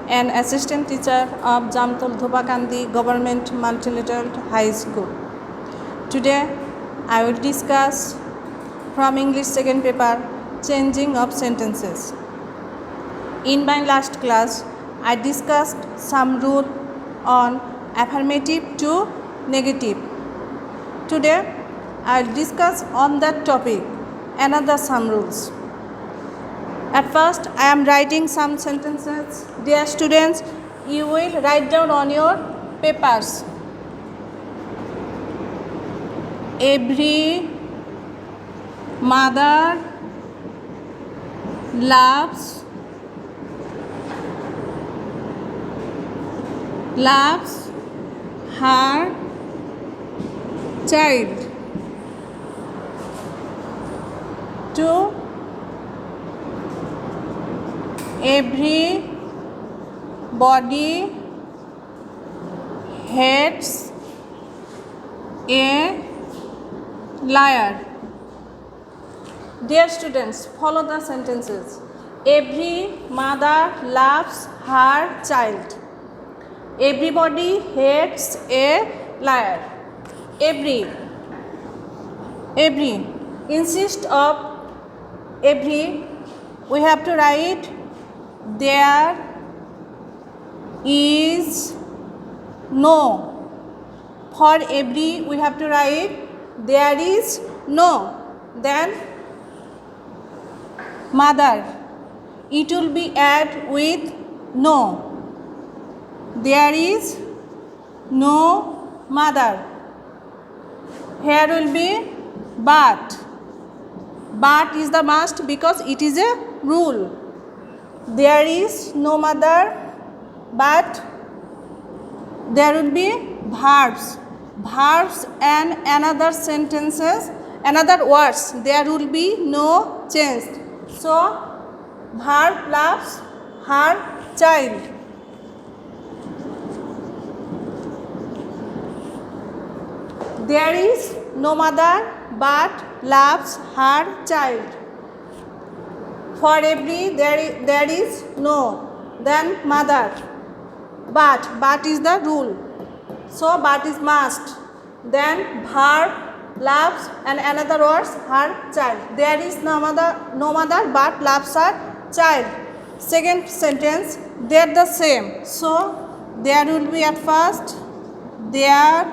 an assistant teacher of Jamtul Dhupakandi Government Multilateral High School. Today I will discuss from English second paper changing of sentences. In my last class I discussed some rule on affirmative to negative. Today I will discuss on that topic another some rules. At first I am writing some sentences. Dear students, you will write down on your papers. Every mother loves her child. To everybody hates a liar. Dear students, follow the sentences. Every mother loves her child. Everybody hates a liar. Every insist of every, we have to write there is no. For every we have to write there is no. Then mother, it will be add with no. There is no mother. Here will be but. But is the must because it is a rule. There is no mother, but there will be verbs. Verbs and another sentences, another words, there will be no change. So, verb loves her child. There is no mother, but loves her child. For every there is no, then mother. But is the rule. So but is must. Then verb loves and another words her child. There is no mother but loves her child. Second sentence, they are the same. So there will be at first there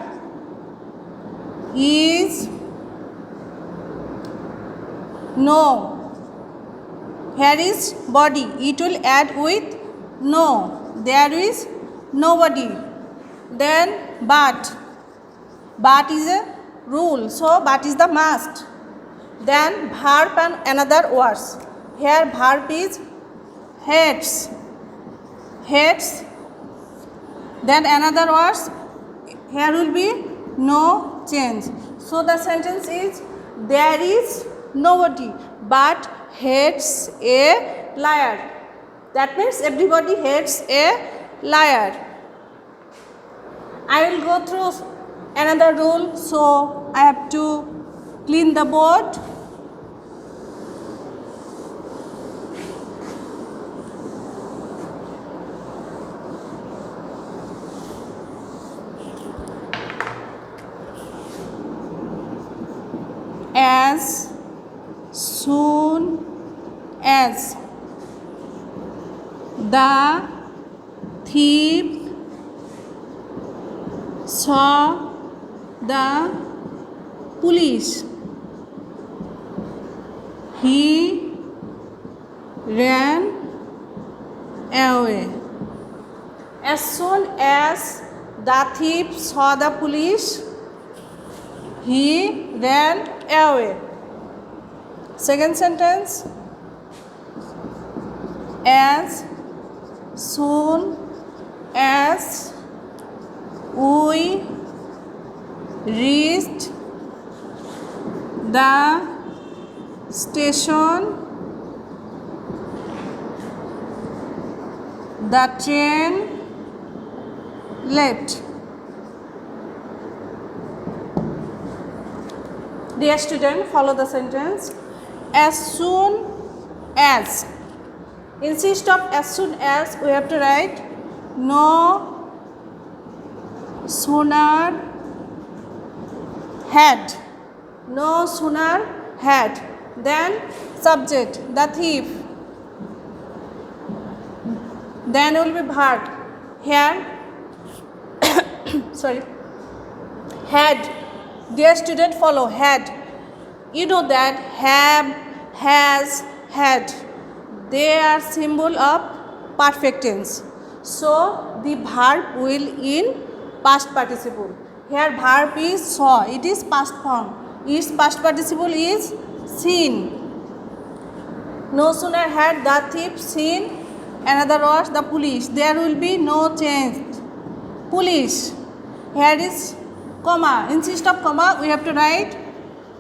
is no. Here is body. It will add with no. There is nobody. Then but. But is a rule. So but is the must. Then verb and another words. Here verb is hates. Hates. Then another words. Here will be no change. So the sentence is there is nobody but hates a liar. That means everybody hates a liar. I will go through another rule, so I have to clean the board. As soon as the thief saw the police, he ran away. As soon as the thief saw the police, he ran away. Second sentence, as soon as we reached the station, the train left. Dear student, follow the sentence. As soon as Instead of as soon as, we have to write no sooner had. No sooner had. Then subject, the thief. Then will be verb. Here, sorry, had. Dear student, follow had. You know that have, has, had, they are symbol of perfect tense. So the verb will in past participle. Here verb is saw. It is past form. Its past participle is seen. No sooner had the thief seen another was the police. There will be no change. Police. Here is comma. Instead of comma, we have to write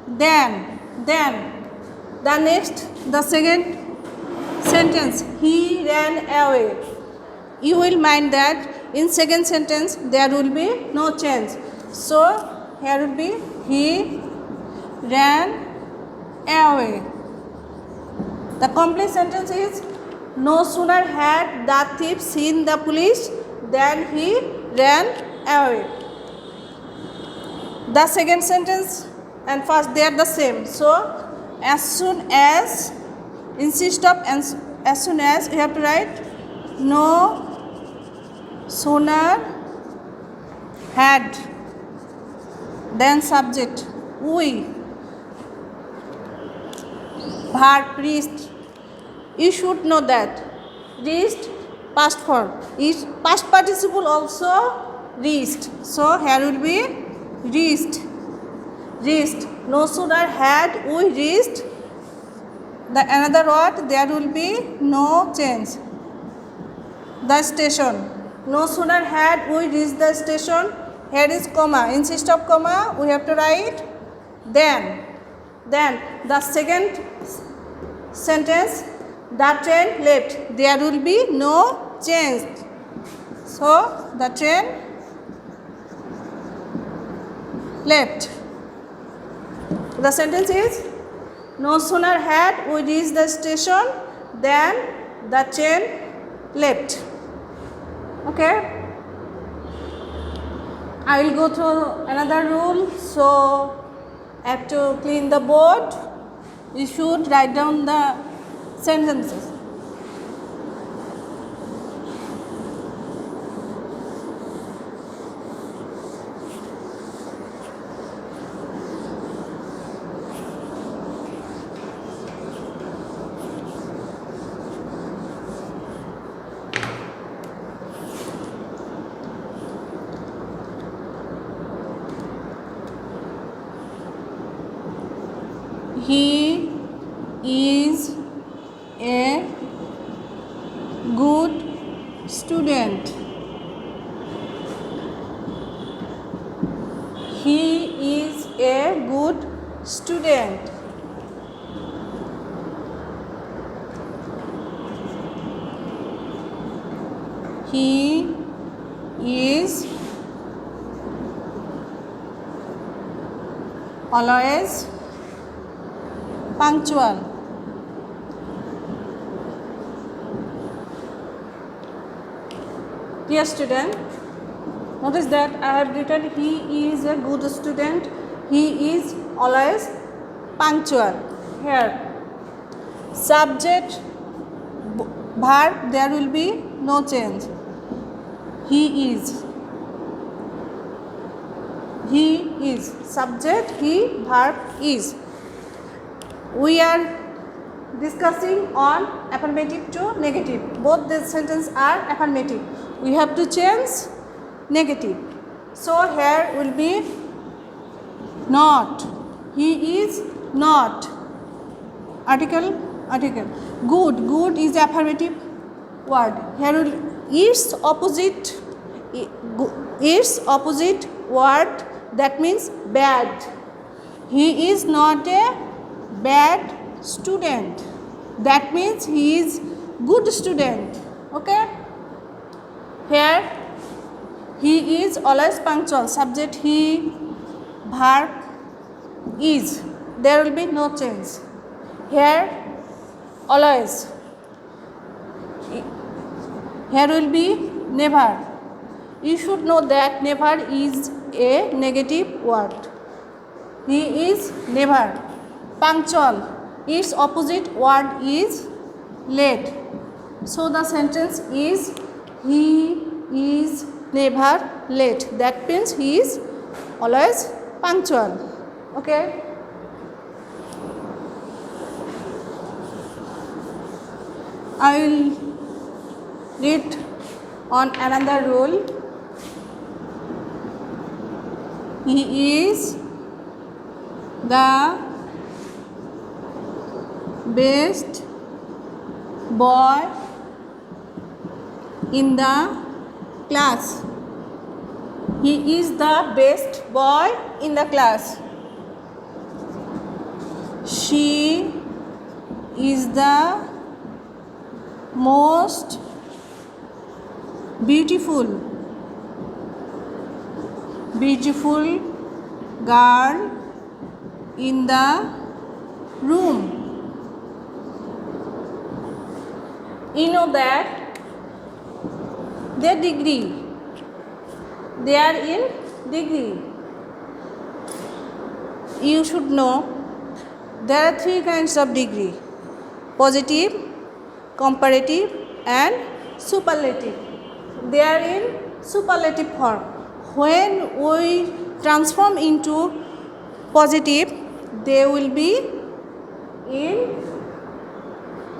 then. The next, the second sentence, he ran away. You will mind that in second sentence there will be no change. So here will be he ran away. The complete sentence is no sooner had the thief seen the police than he ran away. The second sentence and first they are the same. So as soon as, instead of as soon as, you have to write no sooner had. Then subject we. Verb reached. You should know that reached past form is past participle also reached. So here will be reached. No sooner had we reached the another word, there will be no change. The station. No sooner had we reached the station. Here is comma. Instead of comma, we have to write then. The second sentence, the train left. There will be no change. So the train left. The sentence is no sooner had we reached the station than the train left. Okay. I will go through another rule. So I have to clean the board. You should write down the sentences. He is a good student. He is a good student. He is always punctual. Dear student, notice that I have written he is a good student. He is always punctual. Here, subject, verb, there will be no change. He is. He is. Subject, he, verb, is. We are discussing on affirmative to negative. Both the sentences are affirmative. We have to change negative. So here will be not. He is not. Article. Good. Good is affirmative word. Here will its opposite word, that means bad. He is not a bad student. That means he is good student. Okay. Here he is always punctual. Subject he, verb is. There will be no change. Here always. Here will be never. You should know that never is a negative word. He is never. Punctual. Its opposite word is late. So the sentence is he is never late. That means he is always punctual. Okay. I will read on another rule. He is the best boy in the class. He is the best boy in the class. She is the most beautiful girl in the room. You know that their degree, they are in degree. You should know there are three kinds of degree: positive, comparative and superlative. They are in superlative form. When we transform into positive, they will be in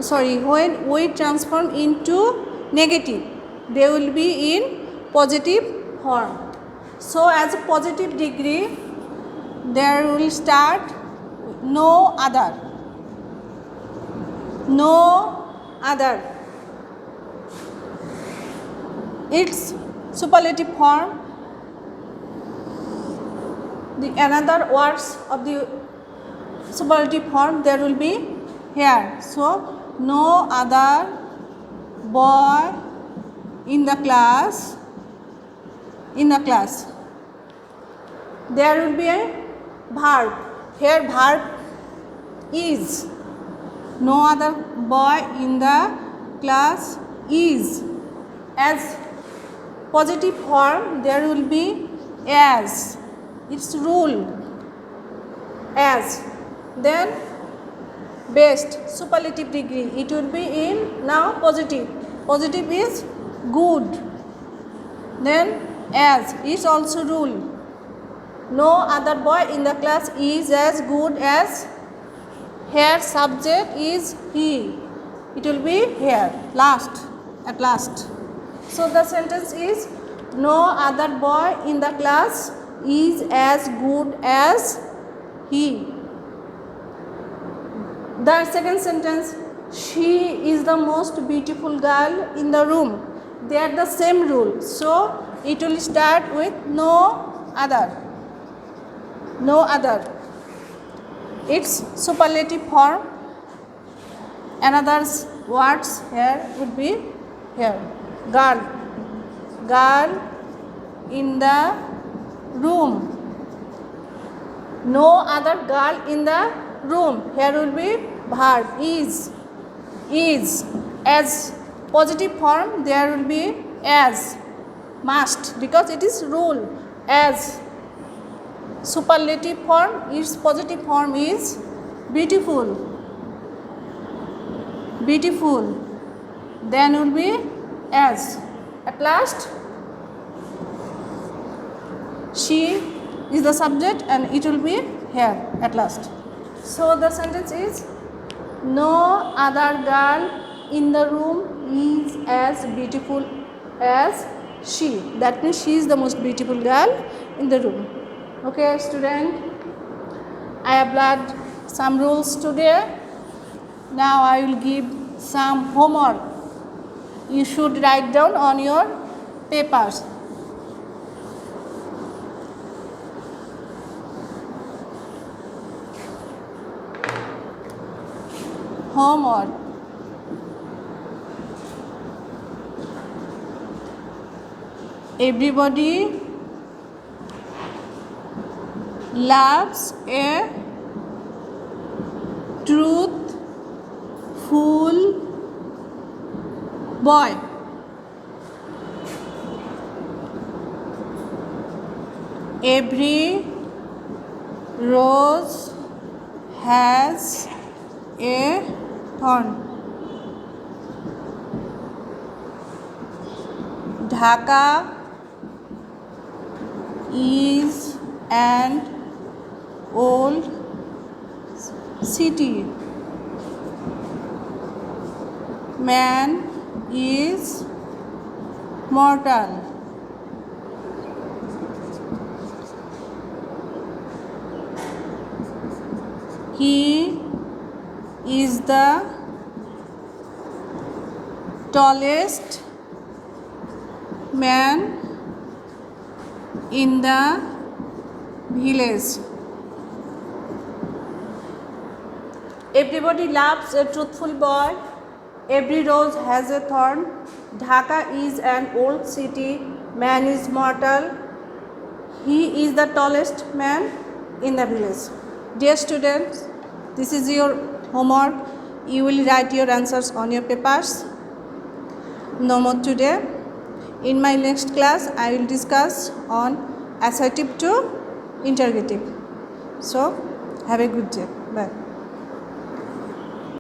when we transform into negative, they will be in positive form. So as a positive degree, there will start no other. No other. Its superlative form, the another words of the superlative form, there will be here. So no other boy in the class. There will be a verb. Here verb is. No other boy in the class is. As positive form, there will be as. Its rule. As. Then best, superlative degree, it will be in now positive. Positive is good. Then as is also rule. No other boy in the class is as good as. Here subject is he. It will be here last, at last. So the sentence is no other boy in the class is as good as he. The second sentence, she is the most beautiful girl in the room. They are the same rule. So it will start with no other. No other. Its superlative form, another words here would be here. Girl. Girl in the room. No other girl in the room. Here will be verb is. Is. As positive form, there will be as. Must, because it is rule. As. Superlative form, its positive form is beautiful. Beautiful. Then will be as. At last, she is the subject and it will be here at last. So the sentence is no other girl in the room is as beautiful as she. That means she is the most beautiful girl in the room. Okay, student, I have learned some rules today. Now I will give some homework. You should write down on your papers. Homework. Everybody loves a truthful boy. Every rose has a thorn. Dhaka is an old city. Man is mortal. He is the tallest man in the village. Everybody loves a truthful boy. Every rose has a thorn. Dhaka is an old city. Man is mortal. He is the tallest man in the village. Dear students, this is your homework. You will write your answers on your papers. No more today. In my next class, I will discuss on assertive to interrogative. So, have a good day. Bye.